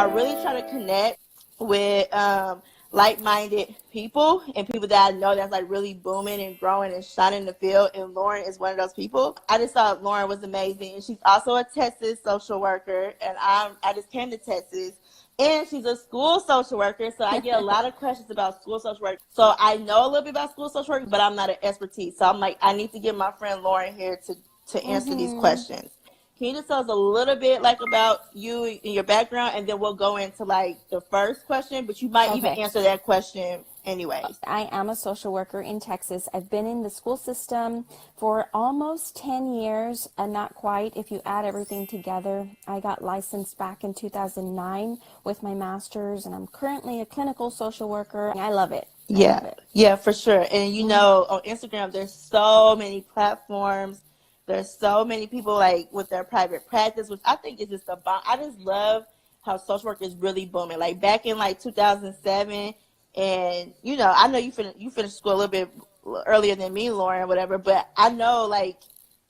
I really try to connect with like-minded people and people that I know that's like really booming and growing and shining in the field. And Lauren is one of those people. I just thought Lauren was amazing. And she's also a Texas social worker. And I just came to Texas. And she's a school social worker, so I get a lot of questions about school social work. So I know a little bit about school social work, but I'm not an expertise. So I'm like, I need to get my friend Lauren here to answer these questions. Can you just tell us a little bit like about you and your background, and then we'll go into like the first question, but you might even answer that question anyways. I am a social worker in Texas. I've been in the school system for almost 10 years, and not quite if you add everything together. I got licensed back in 2009 with my master's, and I'm currently a clinical social worker. I love it. Yeah, for sure. And you know, on Instagram, there's so many platforms. There's so many people like with their private practice, which I think is just a bomb. I just love how social work is really booming. Like back in like 2007, and you know, I know you finished school a little bit earlier than me, Lauren, or whatever. But I know like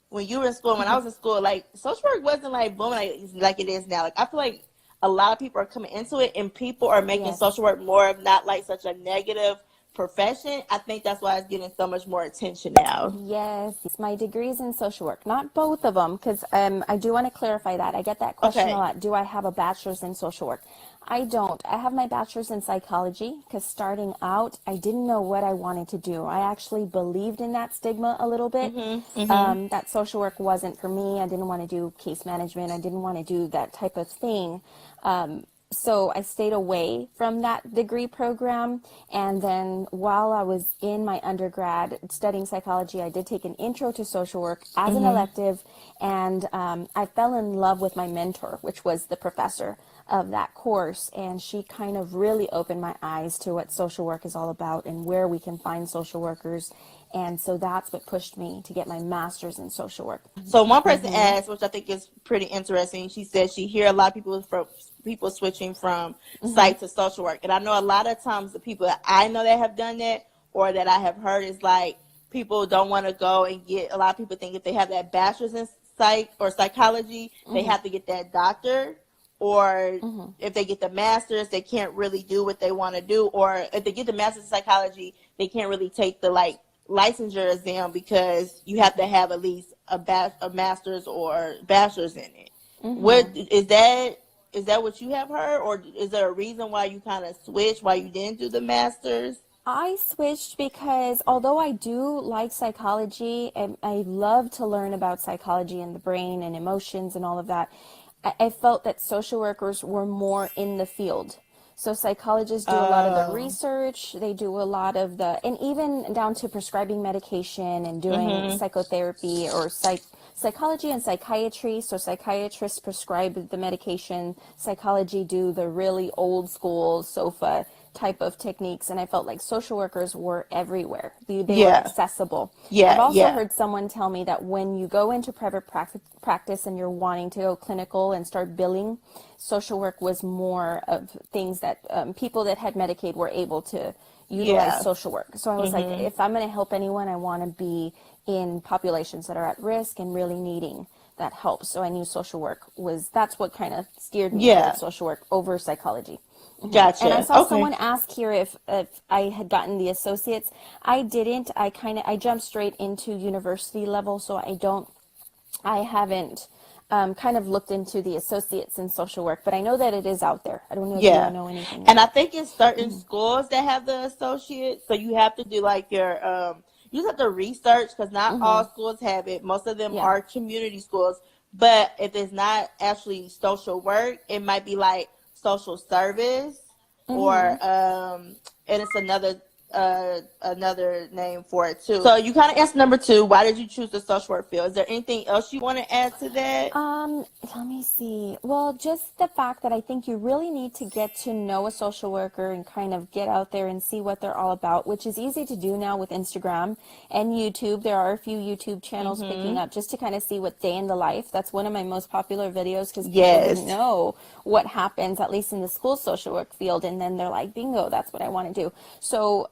when you were in school, when I was in school, like social work wasn't like booming like it is now. Like I feel like a lot of people are coming into it, and people are making social work more of not like such a negative profession. I think that's why it's getting so much more attention now. Yes, my degree's in social work, not both of them, because I do want to clarify that. I get that question a lot. Do I have a bachelor's in social work? I don't. I have my bachelor's in psychology because starting out, I didn't know what I wanted to do. I actually believed in that stigma a little bit, that social work wasn't for me. I didn't want to do case management. I didn't want to do that type of thing. So I stayed away from that degree program, and then while I was in my undergrad studying psychology, I did take an intro to social work as an elective, and I fell in love with my mentor, which was the professor of that course, and she kind of really opened my eyes to what social work is all about and where we can find social workers. And so that's what pushed me to get my master's in social work. So one person asked, which I think is pretty interesting, she said she hear a lot of people switching from psych to social work. And I know a lot of times the people that I know that have done that or that I have heard is like people don't want to go and get, a lot of people think if they have that bachelor's in psych or psychology, they have to get that doctor. Or if they get the master's, they can't really do what they want to do. Or if they get the master's in psychology, they can't really take the like licensure exam because you have to have at least a master's or bachelor's in it. What is that? Is that what you have heard, or is there a reason why you kind of switched, why you didn't do the master's? I switched because although I do like psychology and I love to learn about psychology and the brain and emotions and all of that, I felt that social workers were more in the field. So psychologists do a lot of the research, they do a lot of the, and even down to prescribing medication and doing psychotherapy or psychology and psychiatry. So psychiatrists prescribe the medication, psychology do the really old school SOFA type of techniques, and I felt like social workers were everywhere. They were accessible. I've also heard someone tell me that when you go into private practice and you're wanting to go clinical and start billing, social work was more of things that people that had Medicaid were able to utilize social work. So I was like, if I'm going to help anyone, I want to be in populations that are at risk and really needing that help. So I knew social work was, that's what kind of steered me towards social work over psychology. Gotcha. And I saw someone ask here if I had gotten the associates. I didn't. I jumped straight into university level, so I haven't kind of looked into the associates in social work, but I know that it is out there. I don't know if you know anything. And I think it's certain schools that have the associates, so you have to do like your you just have to research because not all schools have it. Most of them are community schools, but if it's not actually social work, it might be like social service or and it's another name for it too. So you kind of answered number 2. Why did you choose the social work field? Is there anything else you want to add to that? Let me see. Well, just the fact that I think you really need to get to know a social worker and kind of get out there and see what they're all about, which is easy to do now with Instagram and YouTube. There are a few YouTube channels picking up just to kind of see what day in the life. That's one of my most popular videos because people didn't know what happens, at least in the school social work field. And then they're like, bingo, that's what I want to do. So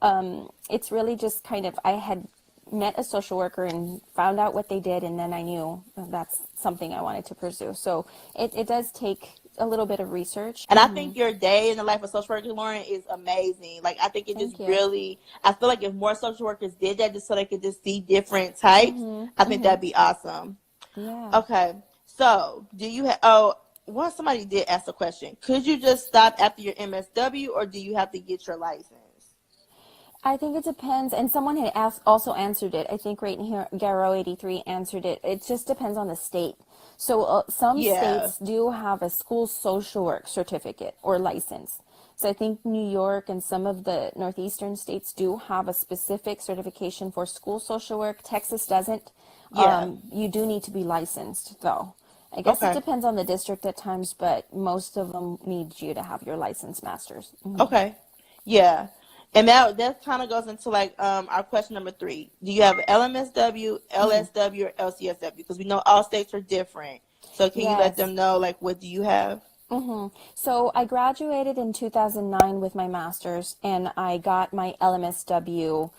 it's really just kind of, I had met a social worker and found out what they did, and then I knew that's something I wanted to pursue. So it does take a little bit of research. And I think your day in the life of social worker, Lauren, is amazing. Like, I think it just Thank you. really, I feel like if more social workers did that just so they could just see different types, I think that'd be awesome. Yeah. Okay. So, do you have, oh, well, somebody did ask a question. Could you just stop after your MSW or do you have to get your license? I think it depends, and someone had also answered it. I think right here, Garrow 83 answered it. It just depends on the state. So some Yeah. states do have a school social work certificate or license. So I think New York and some of the northeastern states do have a specific certification for school social work. Texas doesn't. Yeah. You do need to be licensed, though. I guess it Okay. depends on the district at times, but most of them need you to have your licensed masters. Okay. Yeah. And that kind of goes into like our question number 3. Do you have LMSW, LSW, or LCSW? Because we know all states are different. So can you let Yes. them know like what do you have? So I graduated in 2009 with my master's, and I got my LMSW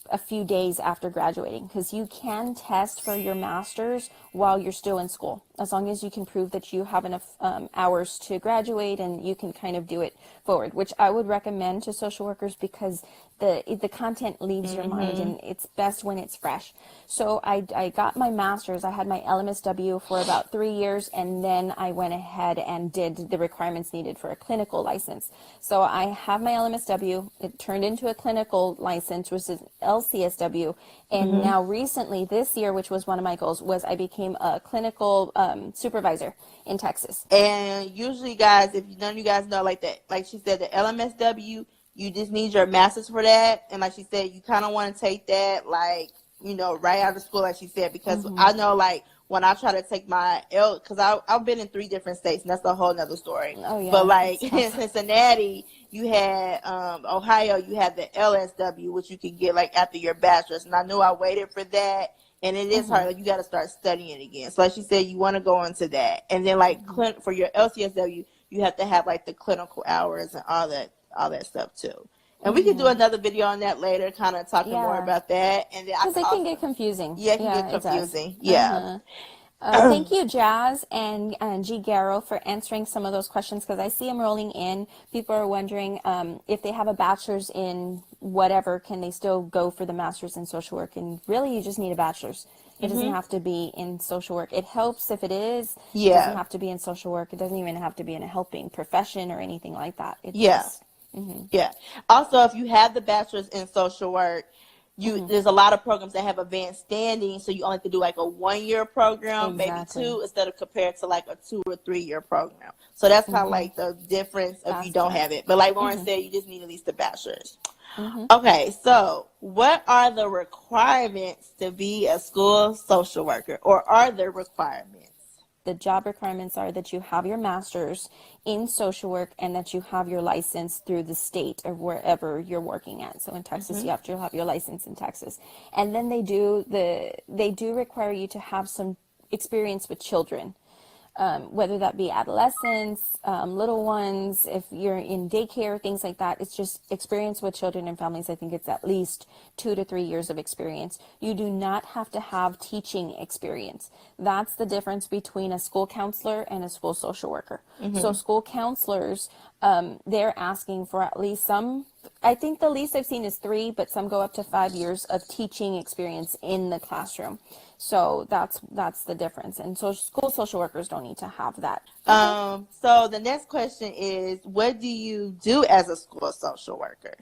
a few days after graduating, because you can test for your master's while you're still in school, as long as you can prove that you have enough hours to graduate, and you can kind of do it forward, which I would recommend to social workers because the content leaves your mind, and it's best when it's fresh. So I got my master's. I had my LMSW for about 3 years, and then I went ahead and did the requirements needed for a clinical license. So I have my LMSW. It turned into a clinical license, which is LCSW. And now recently, this year, which was one of my goals, was I became a clinical supervisor in Texas. And usually, guys, if none of you guys know, like that, like she said, the LMSW, you just need your master's for that. And like she said, you kind of want to take that, like, you know, right out of school, like she said, because I know, like, when I try to take my because I've been in 3 different states, and that's a whole nother story. Oh, yeah, but like it's in tough. Cincinnati, you had Ohio, you had the LSW, which you could get like after your bachelor's. And I knew I waited for that, and it is hard. Like you got to start studying again. So like she said, you want to go into that, and then like for your LCSW, you have to have like the clinical hours and all that stuff too. And we can do another video on that later, kind of talking more Yeah, about that. And then I because can it can also, get confusing. yeah, it can Yeah, get it does. confusing. Yeah. Thank you, Jazz and G. Garrow, for answering some of those questions, because I see them rolling in. People are wondering if they have a bachelor's in whatever, can they still go for the master's in social work? And really, you just need a bachelor's. It doesn't have to be in social work. It helps if it is. It doesn't Yeah. have to be in social work. It doesn't even have to be in a helping profession or anything like that. It's Yeah. just, Yeah. Also, if you have the bachelor's in social work, there's a lot of programs that have advanced standing, so you only have to do like a 1-year program, maybe exactly. 2, instead of compared to like a 2 or 3-year program. So that's kind of like the difference if you don't Faster. have it. But like Lauren said, you just need at least the bachelor's. Okay, so what are the requirements to be a school social worker, or are there requirements? The job requirements are that you have your master's in social work and that you have your license through the state or wherever you're working at. So in Texas, you have to have your license in Texas. And then they do require you to have some experience with children. Whether that be adolescents, little ones, if you're in daycare, things like that. It's just experience with children and families. I think it's at least 2 to 3 years of experience. You do not have to have teaching experience. That's the difference between a school counselor and a school social worker. So school counselors, they're asking for at least some, I think the least I've seen is 3, but some go up to 5 years of teaching experience in the classroom. So that's the difference. And so school social workers don't need to have that. So the next question is, what do you do as a school social worker?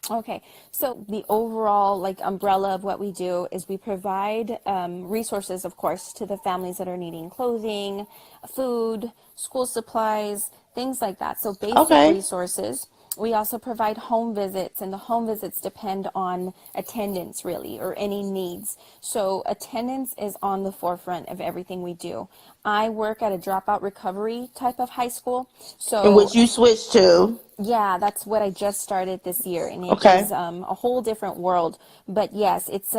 Okay, so the overall like umbrella of what we do is we provide resources, of course, to the families that are needing clothing, food, school supplies, things like that. So basic resources. We also provide home visits, and the home visits depend on attendance, really, or any needs. So attendance is on the forefront of everything we do. I work at a dropout recovery type of high school. So In which you switched to. yeah, that's what I just started this year, and it Okay. is a whole different world. But yes, it's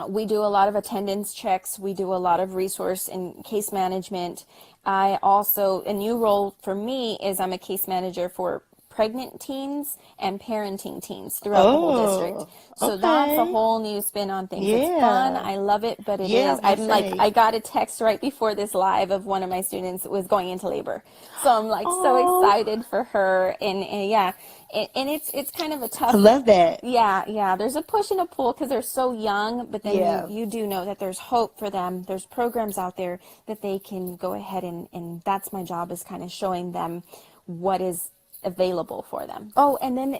we do a lot of attendance checks. We do a lot of resource and case management. I also, a new role for me is I'm a case manager for pregnant teens and parenting teens throughout the whole district. Oh, So that's a okay. whole new spin on things. It's fun. Yeah. I love it, but it Yeah, I is. was gonna I'm like, I say. got a text right before this live of one of my students was going into labor. So I'm like so Oh, excited for her. And yeah, and it's kind of a I tough, love that. yeah. There's a push and a pull because they're so young, but then Yeah. you do know that there's hope for them. There's programs out there that they can go ahead and that's my job is kind of showing them what is available for them. Oh, and then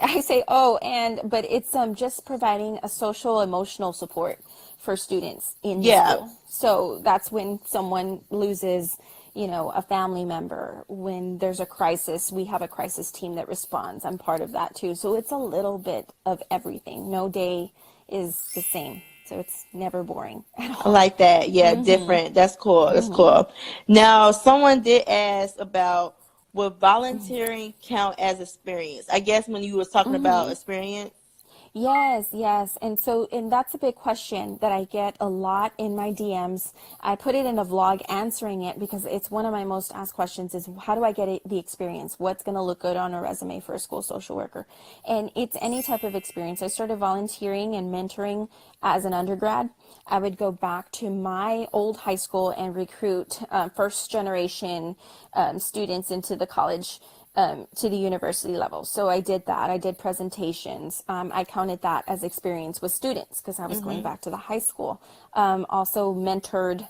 I say, but it's just providing a social emotional support for students in the Yeah. school. So that's when someone loses, a family member, when there's a crisis, we have a crisis team that responds. I'm part of that too. So it's a little bit of everything. No day is the same. So it's never boring at I all. like that. Yeah, different. That's cool. That's cool. Now, someone did ask about would volunteering count as experience? I guess when you was talking about experience. Yes, yes. And that's a big question that I get a lot in my DMs. I put it in a vlog answering it because it's one of my most asked questions is how do I get the experience? What's going to look good on a resume for a school social worker? And it's any type of experience. I started volunteering and mentoring as an undergrad. I would go back to my old high school and recruit first generation students into the college to the university level. So I did that. I did presentations. I counted that as experience with students because I was going Mm-hmm. back to the high school. Also mentored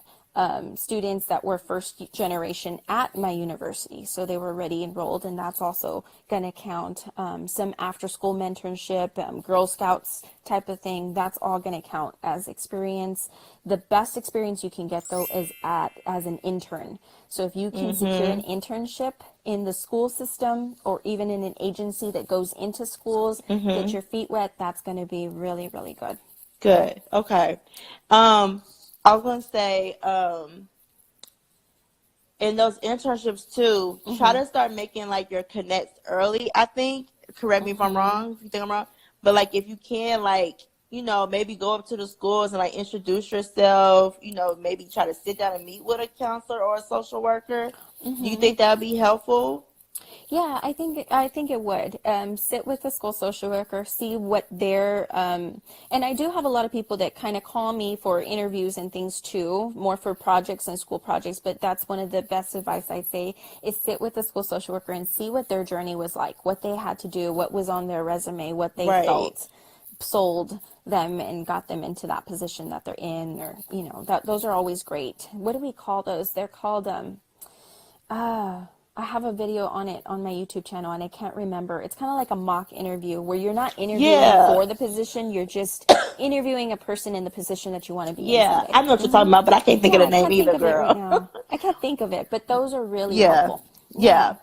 students that were first generation at my university. So they were already enrolled, and that's also going to count. Some after school mentorship, Girl Scouts type of thing, that's all going to count as experience. The best experience you can get though is as an intern. So if you can secure an Mm-hmm. internship in the school system or even in an agency that goes into schools, get Mm-hmm. your feet wet, that's going to be really, really good. Good. Okay. Um, I was gonna say, in those internships too, try to start making like your connects early. I think. Correct me if I'm wrong. If you think I'm wrong, but like if you can, like maybe go up to the schools and like introduce yourself. Maybe try to sit down and meet with a counselor or a social worker. Do you think that would be helpful? Yeah, I think it would. Sit with the school social worker, see what their and I do have a lot of people that kind of call me for interviews and things too, more for projects and school projects. But that's one of the best advice I'd say is sit with the school social worker and see what their journey was like, what they had to do, what was on their resume, what they Right. felt sold them and got them into that position that they're in, or that those are always great. What do we call those? They're called I have a video on it on my YouTube channel and I can't remember. It's kind of like a mock interview where you're not interviewing Yeah. for the position, you're just interviewing a person in the position that you want to be in Yeah. someday. I know what you're talking about, but I can't think Yeah, of the I name can't think either, of it right girl. now. I can't think of it, but those are really Yeah. helpful. Yeah. Yeah.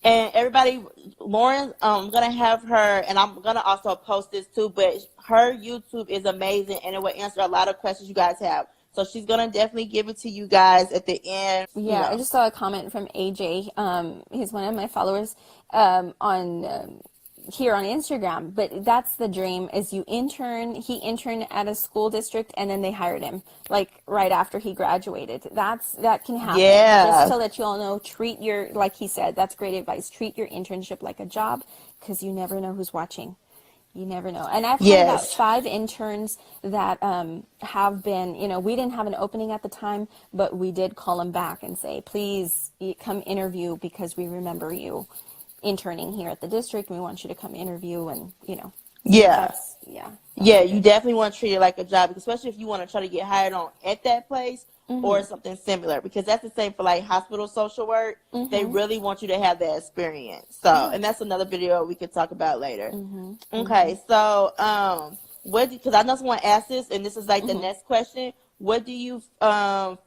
And everybody, Lauren, I'm gonna have her, and I'm gonna also post this too. But her YouTube is amazing, and it will answer a lot of questions you guys have. So she's gonna definitely give it to you guys at the end. Yeah, I just saw a comment from AJ. He's one of my followers on here on Instagram. But that's the dream: is you intern. He interned at a school district, and then they hired him like right after he graduated. That can happen. Just Yeah. to let you all know, treat your like he said. That's great advice. Treat your internship like a job because you never know who's watching. You never know. And I've had about Yes. 5 interns that have been, we didn't have an opening at the time, but we did call them back and say, please come interview because we remember you interning here at the district. We want you to come interview and. So Yeah. that's, yeah, that's Yeah, a you big. definitely want to treat it like a job, especially if you want to try to get hired on at that place or something similar, because that's the same for like hospital social work. They really want you to have that experience. So, Yeah. and that's another video we could talk about later. Okay, so because I know someone asked this, and this is like the next question. What do you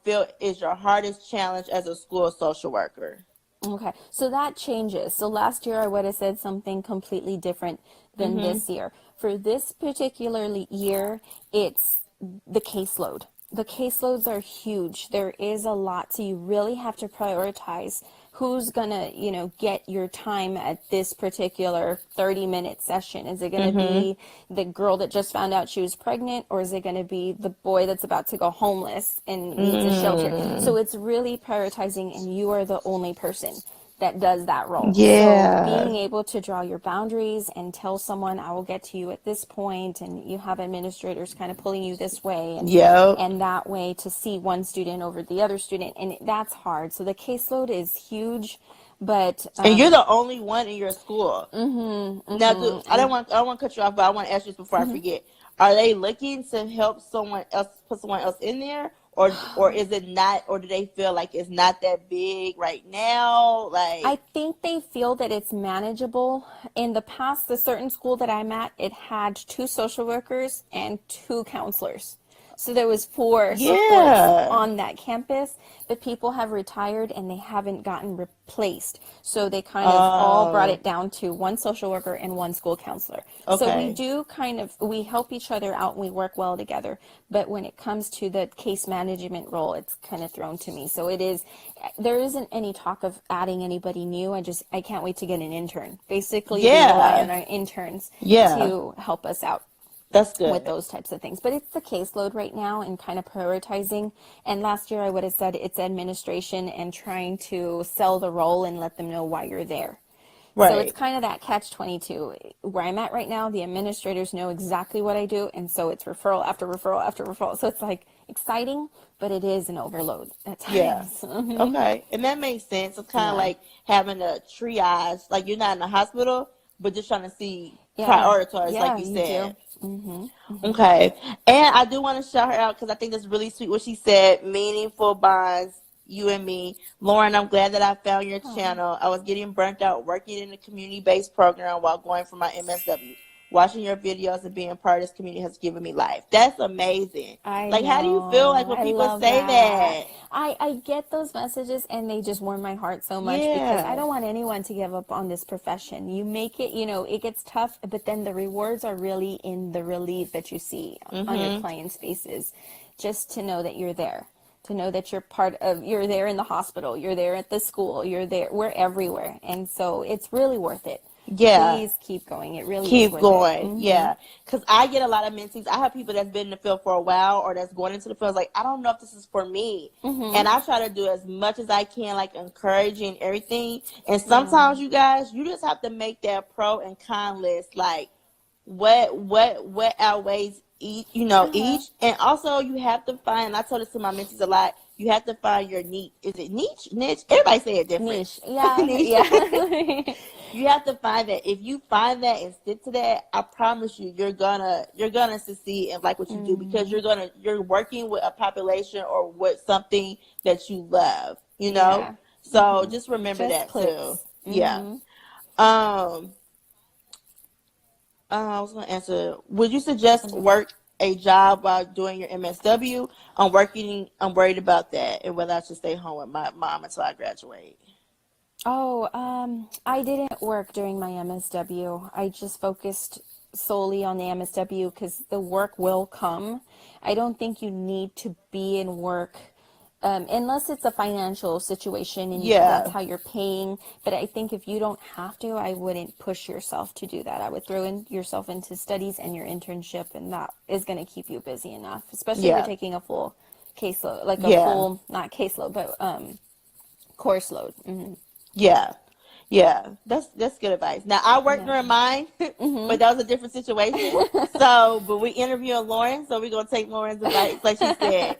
feel is your hardest challenge as a school social worker? Okay, so that changes. So last year I would have said something completely different than Mm-hmm. this year. For this particular year, it's the caseload. The caseloads are huge. There is a lot, so you really have to prioritize who's gonna, get your time at this particular 30-minute session. Is it gonna Mm-hmm. be the girl that just found out she was pregnant, or is it gonna be the boy that's about to go homeless and needs a shelter? Mm-hmm. So it's really prioritizing, and you are the only person that does that role. So Yeah. being able to draw your boundaries and tell someone, I will get to you at this point, and you have administrators kind of pulling you this way Yep. and that way to see one student over the other student, and that's hard. So the caseload is huge, but And you're the only one in your school. Now, and I don't want to cut you off, but I want to ask you this before I forget. Are they looking to help someone else, put someone else in there, or is it not, or do they feel like it's not that big right now? I Like, think they feel that it's manageable. In the past, the certain school that I'm at, it had 2 social workers and 2 counselors. So there was 4 supports yeah. on that campus, but people have retired and they haven't gotten replaced. So they kind of all brought Oh, it down to 1 social worker and 1 school counselor. So we okay. do kind of, we help each other out and we work well together. But when it comes to the case management role, it's kind of thrown to me. So it is, there isn't any talk of adding anybody new. I can't wait to get an intern. Basically, we rely on Yeah. our interns Yeah. to help us out That's with good. those types of things. But it's the caseload right now and kind of prioritizing. And last year I would have said it's administration and trying to sell the role and let them know why you're there. So it's Right. kind of that catch-22. Where I'm at right now, the administrators know exactly what I do, and so it's referral after referral after referral. So it's like exciting, but it is an overload at Yeah. times. Okay. And that makes sense. It's kind of Yeah. like having a triage. Like you're not in the hospital, but just trying to see Yeah. prioritize, like Yeah, you you do. said. Okay. And I do want to shout her out because I think that's really sweet what she said. Meaningful bonds, you and me. Lauren, I'm glad that I found your Oh, channel. I was getting burnt out working in a community based program while going for my MSW. Watching your videos and being part of this community has given me life. That's amazing. I Like, how do you feel like know. when I people love say that. that? I get those messages and they just warm my heart so much because I Yeah. don't want anyone to give up on this profession. You make it, it gets tough, but then the rewards are really in the relief that you see on your Mm-hmm. clients' faces. Just to know that you're there, to know that you're there in the hospital, you're there at the school, you're there, we're everywhere. And so it's really worth it. Yeah. Please keep going. It really is Keep worth it. going. Yeah. Because I get a lot of mentees. I have people that's been in the field for a while or that's going into the field. Like, I don't know if this is for me. And I try to do as much as I can, like encouraging everything. And Yeah. sometimes, you guys, you just have to make that pro and con list. Like, what outweighs each, Uh-huh. each. And also, you have to find, I tell this to my mentees a lot, you have to find your niche. Is it niche? Everybody say it different. Niche. Yeah. Niche. Yeah. You have to find that. If you find that and stick to that, I promise you, you're gonna succeed in like what you do because you're working with a population or with something that you love. Yeah. So just remember Just that too. clicks. Yeah. Um. I was gonna answer. Would you suggest work a job while doing your MSW? I'm working. I'm worried about that and whether I should stay home with my mom until I graduate. Oh, I didn't work during my MSW. I just focused solely on the MSW because the work will come. I don't think you need to be in work unless it's a financial situation and that's Yeah. how you're paying. But I think if you don't have to, I wouldn't push yourself to do that. I would throw in yourself into studies and your internship, and that is going to keep you busy enough, especially if you're Yeah. taking a full caseload, like a Yeah. full, not caseload, but course load. Yeah. Yeah, that's good advice. Now I worked Yeah. during mine, but that was a different situation. So, but we interviewing Lauren, so we're gonna take Lauren's advice, like she said.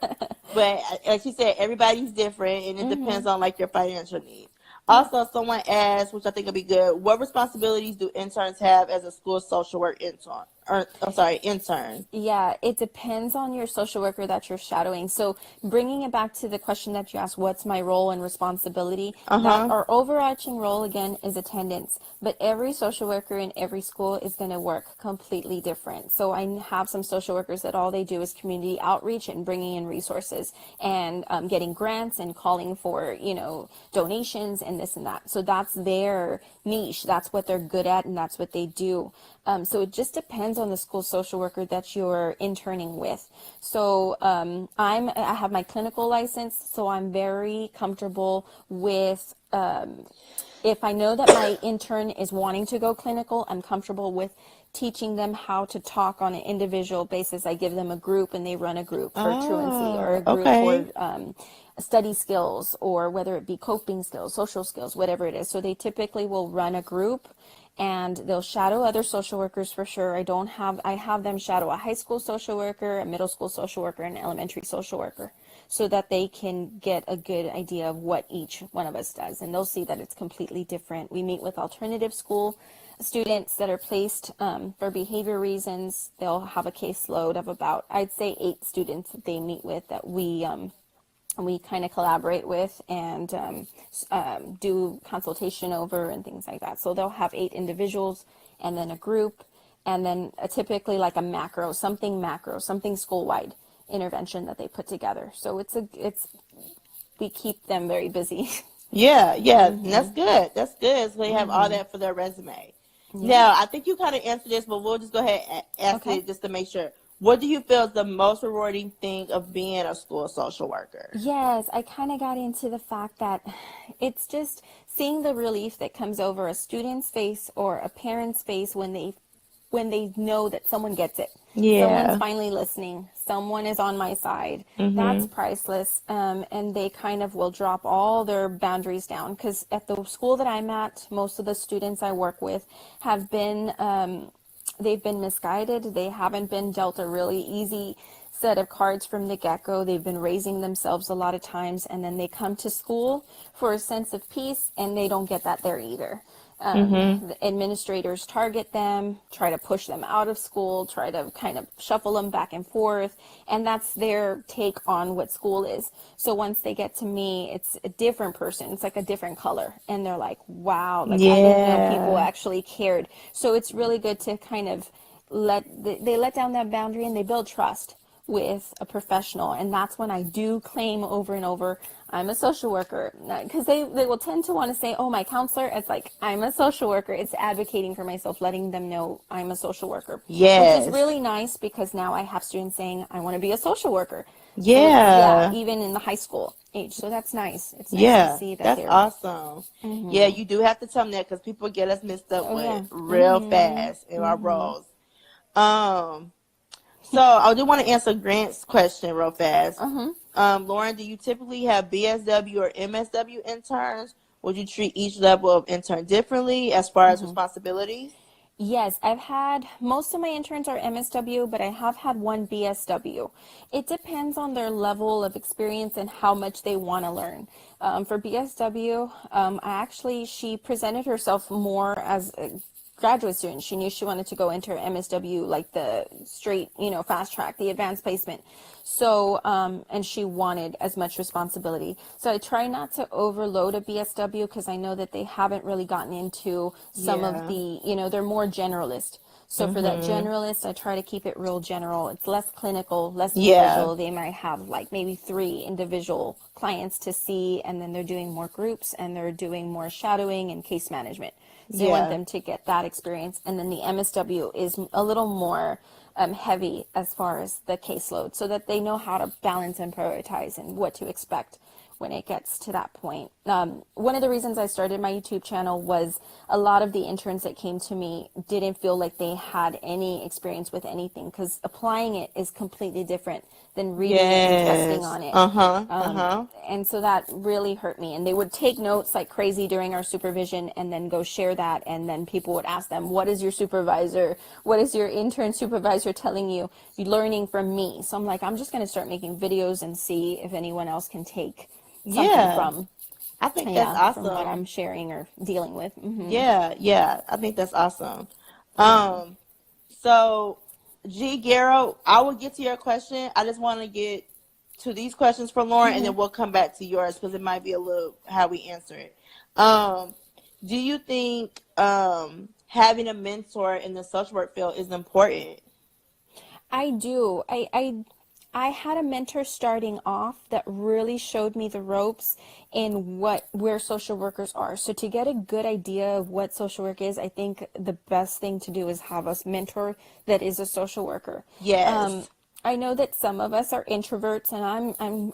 But like she said, everybody's different, and it depends on like your financial needs. Yeah. Also, someone asked, which I think would be good, what responsibilities do interns have as a school social work intern? Or, I'm sorry, intern. Yeah, it depends on your social worker that you're shadowing. So bringing it back to the question that you asked, what's my role and responsibility? Uh That huh. our overarching role again is attendance, but every social worker in every school is going to work completely different. So I have some social workers that all they do is community outreach and bringing in resources and getting grants and calling for, donations and this and that. So that's their niche. That's what they're good at and that's what they do. So it just depends on the school social worker that you're interning with. So I have my clinical license, so I'm very comfortable with if I know that my intern is wanting to go clinical, I'm comfortable with teaching them how to talk on an individual basis. I give them a group and they run a group for truancy or a Oh, group for okay. study skills, or whether it be coping skills, social skills, whatever it is. So they typically will run a group, and they'll shadow other social workers for sure. I have them shadow a high school social worker, a middle school social worker, and an elementary social worker, so that they can get a good idea of what each one of us does. And they'll see that it's completely different. We meet with alternative school students that are placed for behavior reasons. They'll have a caseload of about, I'd say, 8 students that they meet with, that we kind of collaborate with and do consultation over and things like that. So they'll have 8 individuals and then a group, and then typically like a something school-wide intervention that they put together. So we keep them very busy. Yeah, that's good. That's good. So they have all that for their resume. Yeah. Now, I think you kind of answered this, but we'll just go ahead and ask it just to make sure. What do you feel is the most rewarding thing of being a school social worker? Yes, I kind of got into the fact that it's just seeing the relief that comes over a student's face or a parent's face when they know that someone gets it. Yeah. Someone's finally listening. Someone is on my side. That's priceless. And they kind of will drop all their boundaries down, because at the school that I'm at, most of the students I work with have been they've been misguided. They haven't been dealt a really easy set of cards from the get-go. They've been raising themselves a lot of times, and then they come to school for a sense of peace, and they don't get that there either. The administrators target them, try to push them out of school, try to kind of shuffle them back and forth, and that's their take on what school is. So once they get to me, it's a different person. It's like a different color, and they're like, wow, like I didn't know people actually cared. So it's really good to kind of they let down that boundary, and they build trust with a professional. And that's when I do claim over and over, I'm a social worker, because they will tend to want to say, oh, my counselor. It's like, I'm a social worker. It's advocating for myself, letting them know I'm a social worker. Yes. Which is really nice, because now I have students saying, I want to be a social worker. Yeah. So even in the high school age. So that's nice. It's nice to see that. That's awesome. Yeah, you do have to tell them that, because people get us mixed up with real fast in our roles. So I do want to answer Grant's question real fast. Lauren, do you typically have BSW or MSW interns? Would you treat each level of intern differently as far as responsibilities? Yes, I've had, most of my interns are MSW, but I have had one BSW. It depends on their level of experience and how much they want to learn. For BSW, she presented herself more as a graduate student. She knew she wanted to go into her MSW, like the straight, fast track, the advanced placement. So, and she wanted as much responsibility. So I try not to overload a BSW, because I know that they haven't really gotten into some of the, they're more generalist. So for that generalist, I try to keep it real general. It's less clinical, less individual. They might have like maybe 3 individual clients to see, and then they're doing more groups, and they're doing more shadowing and case management. So I want them to get that experience. And then the MSW is a little more heavy as far as the caseload, so that they know how to balance and prioritize and what to expect when it gets to that point. One of the reasons I started my YouTube channel was a lot of the interns that came to me didn't feel like they had any experience with anything, because applying it is completely different than reading it and testing on it. And so that really hurt me. And they would take notes like crazy during our supervision, and then go share that. And then people would ask them, what is your supervisor? What is your intern supervisor telling you? You're learning from me. So I'm like, I'm just going to start making videos and see if anyone else can take something from. I think that's awesome. From what I'm sharing or dealing with. Yeah. I think that's awesome. So, G. Garrow, I will get to your question. I just want to get to these questions for Lauren, and then we'll come back to yours, because it might be a little how we answer it. Do you think having a mentor in the social work field is important? I do. I had a mentor starting off that really showed me the ropes in where social workers are. So to get a good idea of what social work is, I think the best thing to do is have a mentor that is a social worker. Yes. I know that some of us are introverts, and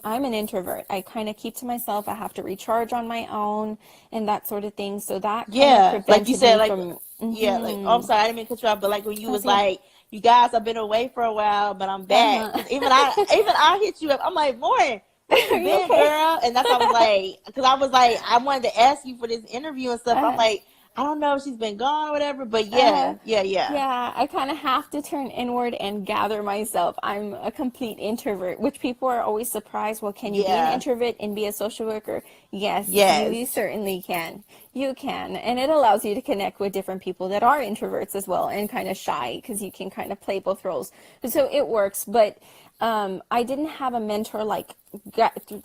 I'm an introvert. I kind of keep to myself. I have to recharge on my own and that sort of thing. So that kind of like you said, like from, I'm sorry, I didn't mean to cut you off, but like when you was like, you guys, I've been away for a while, but I'm back. Even I hit you up. I'm like, Lauren, where Are you you been, okay? girl? And that's why I was like, because I was like, I wanted to ask you for this interview and stuff. I'm Uh, like, I don't know if she's been gone or whatever, but uh, yeah. yeah, I kind of have to turn inward and gather myself. I'm a complete introvert, which people are always surprised. Well, can you be an Yeah. introvert and be a social worker? Yes, you Yes. certainly can. You can. And it allows you to connect with different people that are introverts as well and kind of shy because you can kind of play both roles. So it works, but I didn't have a mentor like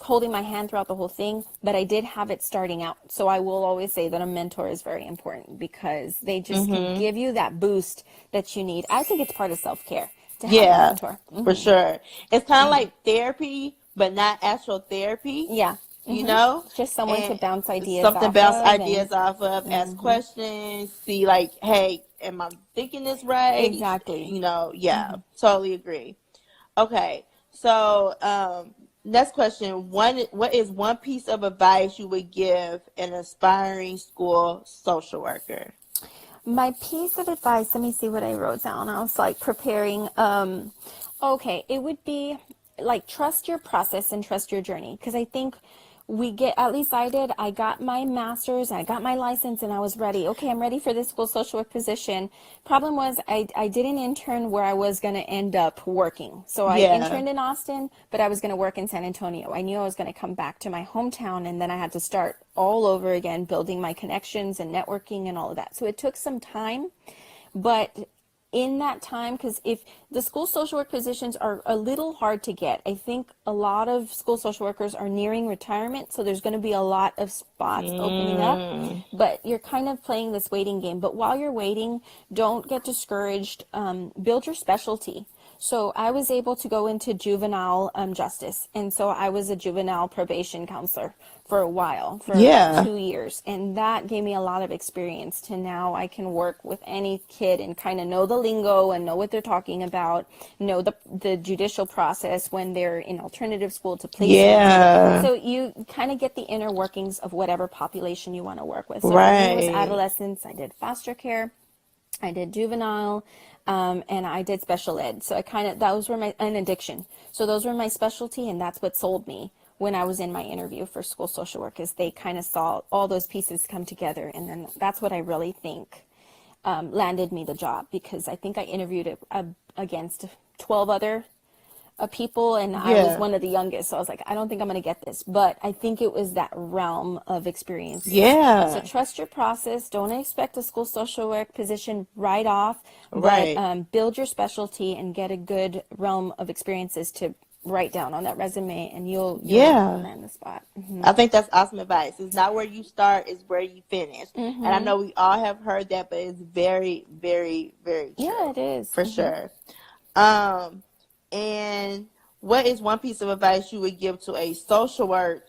holding my hand throughout the whole thing, but I did have it starting out. So I will always say that a mentor is very important because they just can Mm-hmm. give you that boost that you need. I think it's part of self-care to have a Yeah, mentor. for sure. It's kind of like therapy, but not actual therapy, Yeah. you know? Just someone to And bounce ideas something off bounce of and ideas off of, ask questions, see like, hey, am I thinking this right? exactly. Yeah, totally agree. Okay, so next question. What is one piece of advice you would give an aspiring school social worker? My piece of advice, let me see what I wrote down. I was like preparing. Okay, it would be like trust your process and trust your journey. Because I think we get, at least I did, I got my master's, I got my license, and I was ready. Okay, I'm ready for this school social work position. Problem was, I didn't intern where I was going to end up working. So I Yeah, interned in Austin, but I was going to work in San Antonio. I knew I was going to come back to my hometown, and then I had to start all over again, building my connections and networking and all of that. So it took some time, but in that time, because if the school social work positions are a little hard to get, I think a lot of school social workers are nearing retirement, so there's going to be a lot of spots opening up, mm, but you're kind of playing this waiting game. But while you're waiting, don't get discouraged. Build your specialty. So I was able to go into juvenile justice, and so I was a juvenile probation counselor for a while, for about yeah, 2 years, and that gave me a lot of experience to now I can work with any kid and kind of know the lingo and know what they're talking about, know the judicial process when they're in alternative school to placement. And yeah, so you kind of get the inner workings of whatever population you want to work with. So for me, it was right. adolescents. I did foster care. I did juvenile, and I did special ed. So I kind of, those were my, and addiction. So those were my specialty, and that's what sold me when I was in my interview for school social work, is they kind of saw all those pieces come together. And then that's what I really think landed me the job, because I think I interviewed against 12 other people, and I was Yeah, one of the youngest. So I was like, I don't think I'm going to get this, but I think it was that realm of experiences. So yeah, trust your process. Don't expect a school social work position right off, but right. build your specialty and get a good realm of experiences to write down on that resume, and you'll Yeah. land the spot. I think that's awesome advice. It's not where you start, it's where you finish. And I know we all have heard that, but it's very, very, very Yeah, true. it is. For sure. Um, and what is one piece of advice you would give to a social work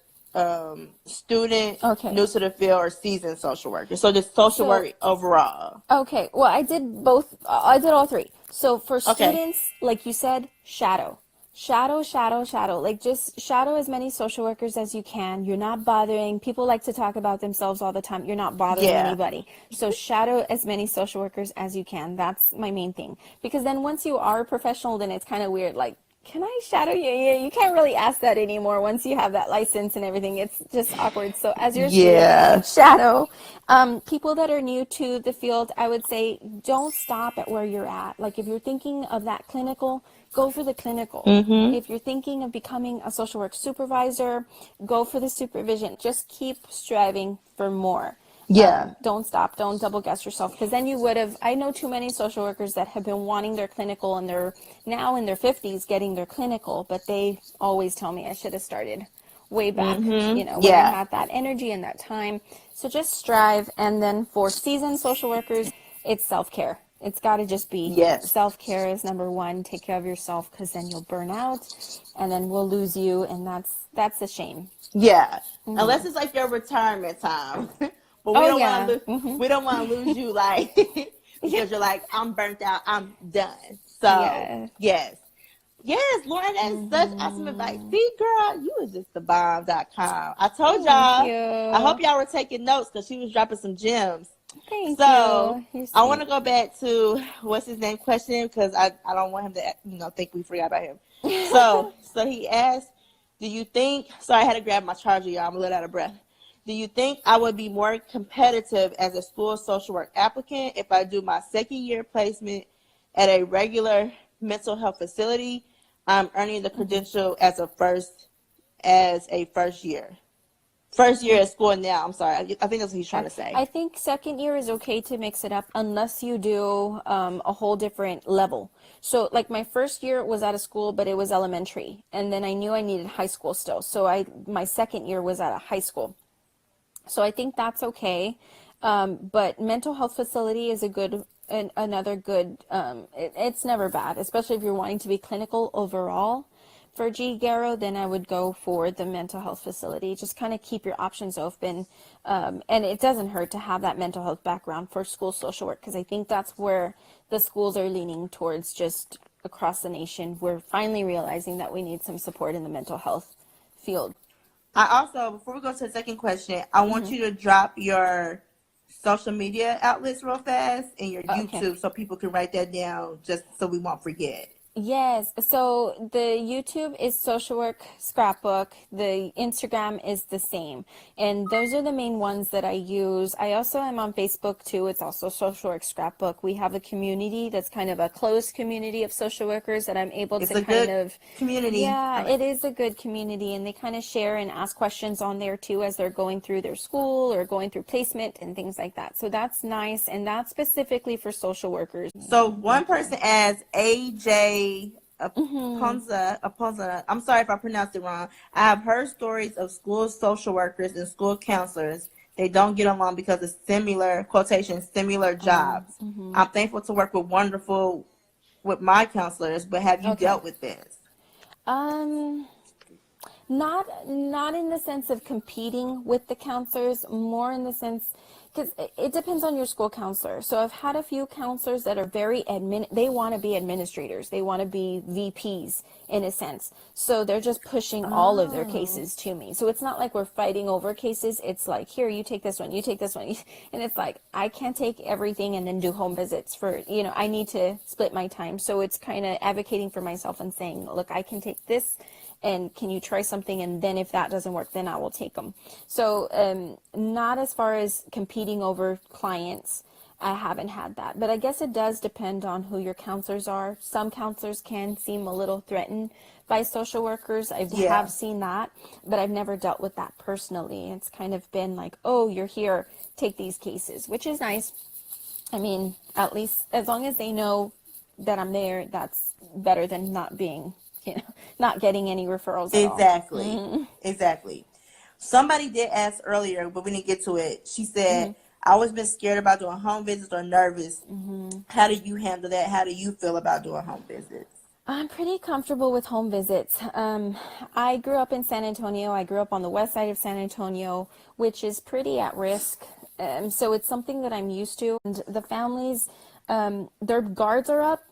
student Okay. new to the field or seasoned social worker? So just social So work overall. okay, well, I did both. I did all three. So for Okay. students, like you said, shadow. Shadow, shadow, shadow. Like just shadow as many social workers as you can. You're not bothering. People like to talk about themselves all the time. You're not bothering Yeah. anybody. So shadow as many social workers as you can. That's my main thing. Because then once you are a professional, then it's kind of weird. Like, can I shadow you? You can't really ask that anymore once you have that license and everything. It's just awkward. So as you're a student, Yeah. shadow. People that are new to the field, I would say don't stop at where you're at. Like if you're thinking of that clinical, go for the clinical. Mm-hmm. If you're thinking of becoming a social work supervisor, go for the supervision. Just keep striving for more. Yeah. Don't stop. Don't double guess yourself, because then you would have. I know too many social workers that have been wanting their clinical and they're now in their 50s getting their clinical, but they always tell me I should have started way back, Mm-hmm. when I Yeah. had that energy and that time. So just strive. And then for seasoned social workers, it's self-care. It's got to just be Yes. self-care is number one. Take care of yourself, because then you'll burn out and then we'll lose you. And that's a shame. Yeah, unless it's like your retirement time, but we Oh, don't want yeah. to lose. We don't want to lose you, like Yeah. because you're like, I'm burnt out. I'm done. So Yeah. yes, yes, Lauren, that is such awesome advice. See, girl, you was just the bomb.com. I told Thank y'all. I hope you. y'all were taking notes because she was dropping some gems. Thank So you. You're I want sweet. to go back to what's his name question because I don't want him to think we forgot about him. So he asked, Do you think, sorry, I had to grab my charger, y'all. I'm a little out of breath. Do you think I would be more competitive as a school social work applicant if I do my second year placement at a regular mental health facility? I'm earning the credential as a first year. First year at school now. I'm sorry. I think that's what he's trying to say. I think second year is okay to mix it up unless you do a whole different level. So like my first year was at a school, but it was elementary. And then I knew I needed high school still. So my second year was at a high school. So I think that's okay. But mental health facility is another good, it's never bad, especially if you're wanting to be clinical overall. For G-Garrow, then I would go for the mental health facility. Just kind of keep your options open. And it doesn't hurt to have that mental health background for school social work, because I think that's where the schools are leaning towards just across the nation. We're finally realizing that we need some support in the mental health field. I also, before we go to the second question, I want you to drop your social media outlets real fast and your YouTube so people can write that down just so we won't forget. Yes, so the YouTube is Social Work Scrapbook. The Instagram is the same. And those are the main ones that I use. I also am on Facebook too. It's also Social Work Scrapbook. We have a community that's kind of a closed community of social workers that I'm able to kind of community. Yeah, it is a good community, and they kind of share and ask questions on there too as they're going through their school or going through placement and things like that. So that's nice, and that's specifically for social workers. So one person as AJ Aponza, I'm sorry if I pronounced it wrong. I have heard stories of school social workers and school counselors. They don't get along because of similar jobs. I'm thankful to work with my counselors, but have you dealt with this? Not in the sense of competing with the counselors, more in the sense, because it depends on your school counselor. So I've had a few counselors that are very they want to be administrators. They want to be VPs in a sense. So they're just pushing all of their cases to me. So it's not like we're fighting over cases. It's like, here, you take this one, you take this one. And it's like, I can't take everything and then do home visits I need to split my time. So it's kind of advocating for myself and saying, look, I can take this, and can you try something, and then if that doesn't work, then I will take them. So not as far as competing over clients, I haven't had that. But I guess it does depend on who your counselors are. Some counselors can seem a little threatened by social workers. I have seen that, but I've never dealt with that personally. It's kind of been like, oh, you're here, take these cases, which is nice. I mean, at least as long as they know that I'm there, that's better than not being not getting any referrals at all. Exactly. Somebody did ask earlier, but we didn't get to it. She said, I always been scared about doing home visits or nervous. How do you handle that? How do you feel about doing home visits? I'm pretty comfortable with home visits. I grew up in San Antonio. I grew up on the west side of San Antonio, which is pretty at risk. So it's something that I'm used to. And the families, their guards are up.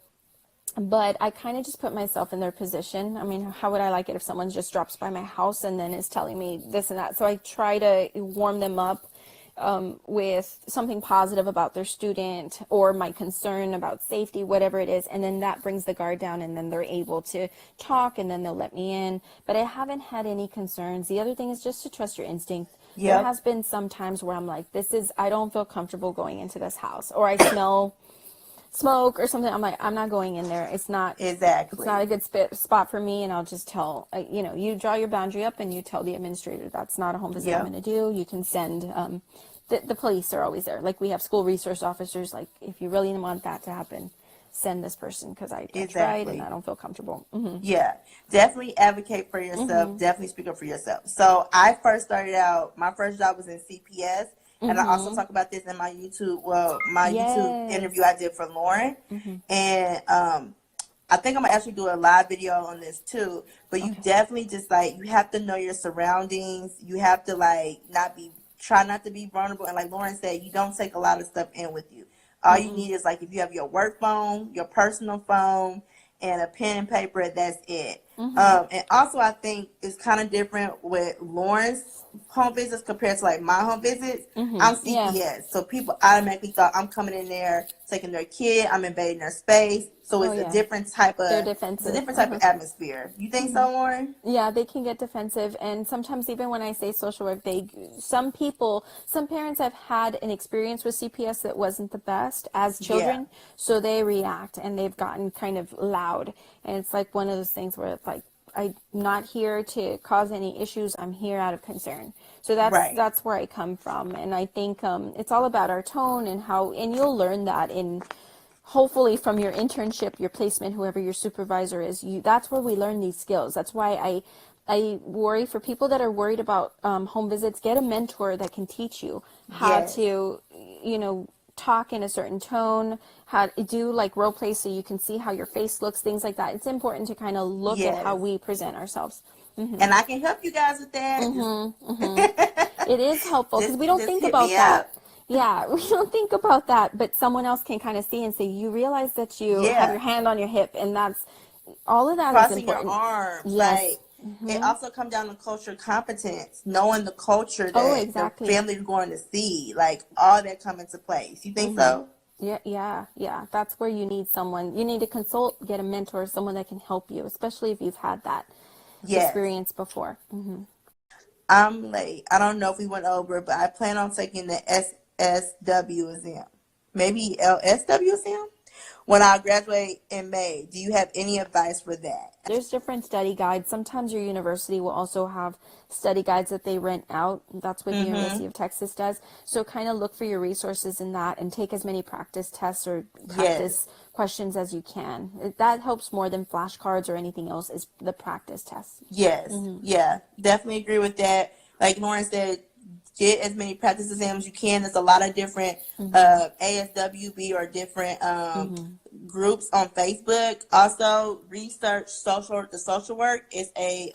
But I kind of just put myself in their position. I mean, how would I like it if someone just drops by my house and then is telling me this and that? So I try to warm them up with something positive about their student or my concern about safety, whatever it is. And then that brings the guard down, and then they're able to talk, and then they'll let me in. But I haven't had any concerns. The other thing is just to trust your instinct. There has been some times where I'm like, I don't feel comfortable going into this house, or I smell smoke or something. I'm like, I'm not going in there. It's not it's not a good spot for me. And I'll just tell you draw your boundary up, and you tell the administrator that's not a home visit I'm going to do. You can send the police are always there. Like, we have school resource officers. Like, if you really want that to happen, send this person, because I tried and I don't feel comfortable. Definitely advocate for yourself. Definitely speak up for yourself. So I first started out, my first job was in CPS. And I also talk about this in my YouTube, YouTube interview I did for Lauren. And I think I'm going to actually do a live video on this too. But you definitely just, you have to know your surroundings. You have to, try not to be vulnerable. And like Lauren said, you don't take a lot of stuff in with you. All you need is, if you have your work phone, your personal phone, and a pen and paper, that's it. And also, I think it's kind of different with Lauren's home visits compared to like my home visits. I'm Yeah. CPS, so people automatically thought I'm coming in there taking their kid, I'm invading their space. So Oh it's a yeah. different type They're of defensive. atmosphere. You think so, Lauren? Yeah, they can get defensive, and sometimes even when I say social work, some parents have had an experience with CPS that wasn't the best as Yeah. children, so they react and they've gotten kind of loud, and it's like one of those things where it's like, I'm not here to cause any issues. I'm here out of concern. So Right. that's where I come from, and I think it's all about our tone and how, and you'll learn that in hopefully from your internship, your placement, whoever your supervisor is. That's where we learn these skills. That's why I worry for people that are worried about home visits. Get a mentor that can teach you how Yes. to, talk in a certain tone, how to do like role play so you can see how your face looks, things like that. It's important to kind of look at how Yes. we present ourselves. And I can help you guys with that. It is helpful because we don't Just think hit me about that. up. Yeah, we don't think about that, but someone else can kind of see and say, you realize that you have Yeah. your hand on your hip, and that's all of that is Crossing your important. arms. Yes. Like, it also comes down to culture competence, knowing the culture Oh, that the exactly. family is going to see. Like, all that come into place. You think so? Yeah. That's where you need someone. You need to consult, get a mentor, someone that can help you, especially if you've had that Yes. experience before. I'm late. I don't know if we went over, but I plan on taking the SSW exam. Maybe LSW exam? When I graduate in May. Do you have any advice for that? There's different study guides. Sometimes your university will also have study guides that they rent out. That's what the University of Texas does. So kind of look for your resources in that and take as many practice tests or Yes. practice questions as you can. That helps more than flashcards or anything else, is the practice tests. Yes. Yeah. Definitely agree with that. Like Lauren said, get as many practice exams as you can. There's a lot of different ASWB or different groups on Facebook. Also, research the social work is a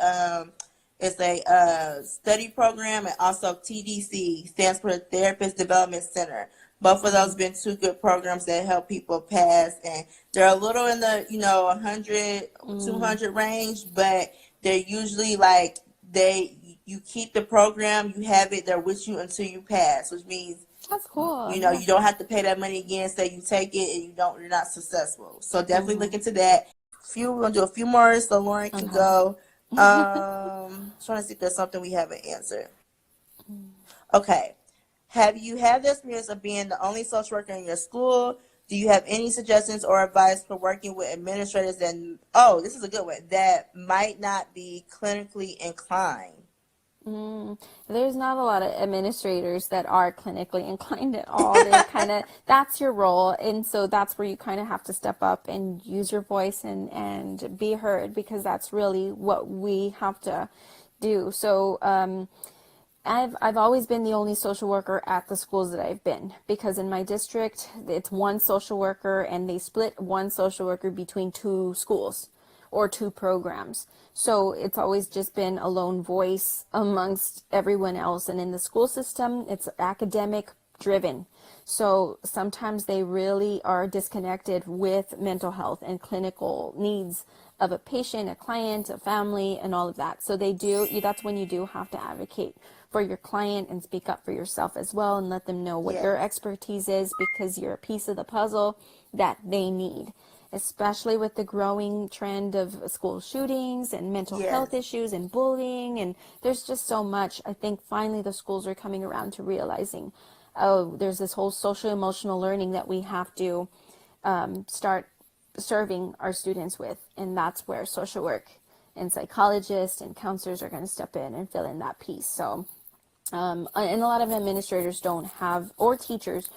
study program, and also TDC stands for Therapist Development Center. Both of those have been two good programs that help people pass, and they're a little in the 100, 200 range, but they're usually like you keep the program, you have it, they're with you until you pass, which means That's cool. you don't have to pay that money again. Say you take it and you're not successful. So definitely look into that. We're gonna do a few more so Lauren can go. Trying to see if there's something we haven't answered. Okay. Have you had the experience of being the only social worker in your school? Do you have any suggestions or advice for working with administrators this is a good one, that might not be clinically inclined? There's not a lot of administrators that are clinically inclined at all. They're that's your role. And so that's where you kind of have to step up and use your voice and be heard, because that's really what we have to do. So, I've always been the only social worker at the schools that I've been, because in my district, it's one social worker, and they split one social worker between two schools or two programs. So it's always just been a lone voice amongst everyone else. And in the school system, it's academic driven. So sometimes they really are disconnected with mental health and clinical needs of a patient, a client, a family, and all of that. So that's when you do have to advocate for your client and speak up for yourself as well, and let them know what your expertise is, because you're a piece of the puzzle that they need, especially with the growing trend of school shootings and mental health issues and bullying. And there's just so much. I think finally the schools are coming around to realizing, there's this whole social emotional learning that we have to start serving our students with. And that's where social work and psychologists and counselors are going to step in and fill in that piece. So, and a lot of administrators don't have, or teachers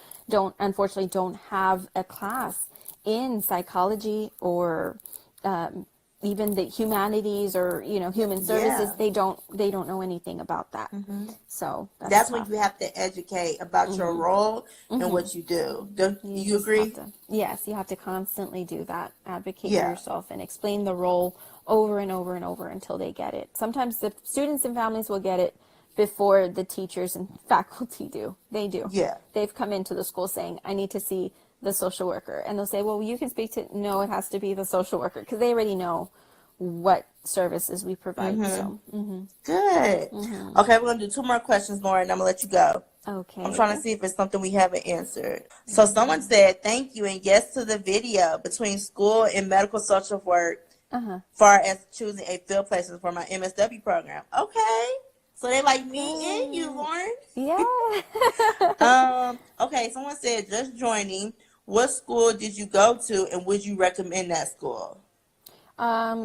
unfortunately don't have a class in psychology or even the humanities or human services. They don't know anything about that. So That's when tough. you have to educate about your role and what you do. Do you agree? Yes, you have to constantly do that. Advocate for Yeah. yourself and explain the role over and over and over until they get it. Sometimes the students and families will get it before the teachers and faculty do. They do. Yeah. They've come into the school saying, I need to see the social worker. And they'll say, well, you can speak to, no, it has to be the social worker, because they already know what services we provide. Mm-hmm. So, Good. Okay, we're going to do 2 more questions, Lauren, and I'm going to let you go. okay. I'm trying to see if it's something we haven't answered. So someone said, thank you and yes to the video between school and medical social work far as choosing a field placement for my MSW program. Okay. So they like me and you, Lauren. Yeah. Okay, someone said, just joining. What school did you go to and would you recommend that school?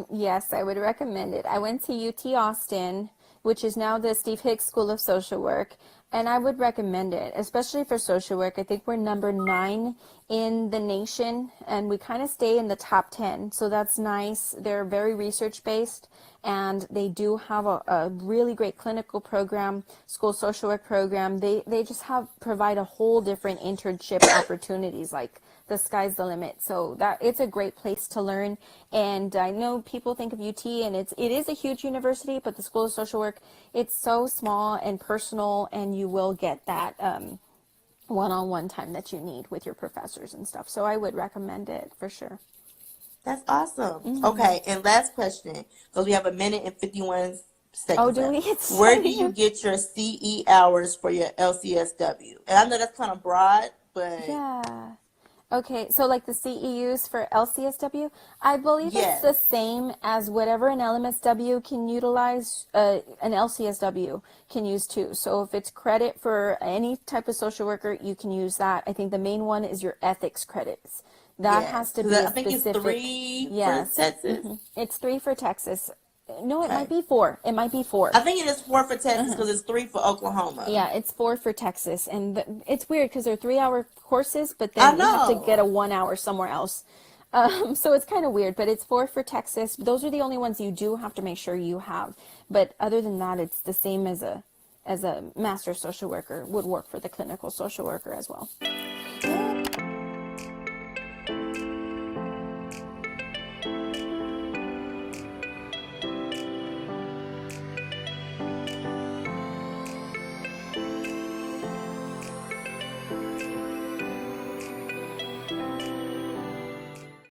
Yes, I would recommend it. I went to UT Austin, which is now the Steve Hicks School of Social Work, and I would recommend it, especially for social work. I think we're number 9 in the nation, and we kind of stay in the top 10, so that's nice. They're very research-based, and they do have a really great clinical program, school social work program. They just provide a whole different internship opportunities, like the sky's the limit. So that it's a great place to learn. And I know people think of UT and it is a huge university, but the School of Social Work, it's so small and personal, and you will get that one-on-one time that you need with your professors and stuff. So I would recommend it for sure. That's awesome. Okay, and last question, because we have 1 minute and 51 seconds. Oh, do we? It's Where do you get your CE hours for your LCSW? And I know that's kind of broad, but Yeah. Okay, so like the CEUs for LCSW, I believe yes. it's the same as whatever an LMSW can utilize, an LCSW can use too. So if it's credit for any type of social worker, you can use that. I think the main one is your ethics credits. That has to be a I think specific. it's 3 for Texas. It's 3 for Texas. No, it Okay. might be 4. It might be 4. I think it is 4 for Texas because it's 3 for Oklahoma. Yeah, it's 4 for Texas, and it's weird because they're 3-hour courses, but I then you have know. to get a 1 hour somewhere else. So it's kind of weird, but it's 4 for Texas. Those are the only ones you do have to make sure you have. But other than that, it's the same as a master social worker would work for the clinical social worker as well.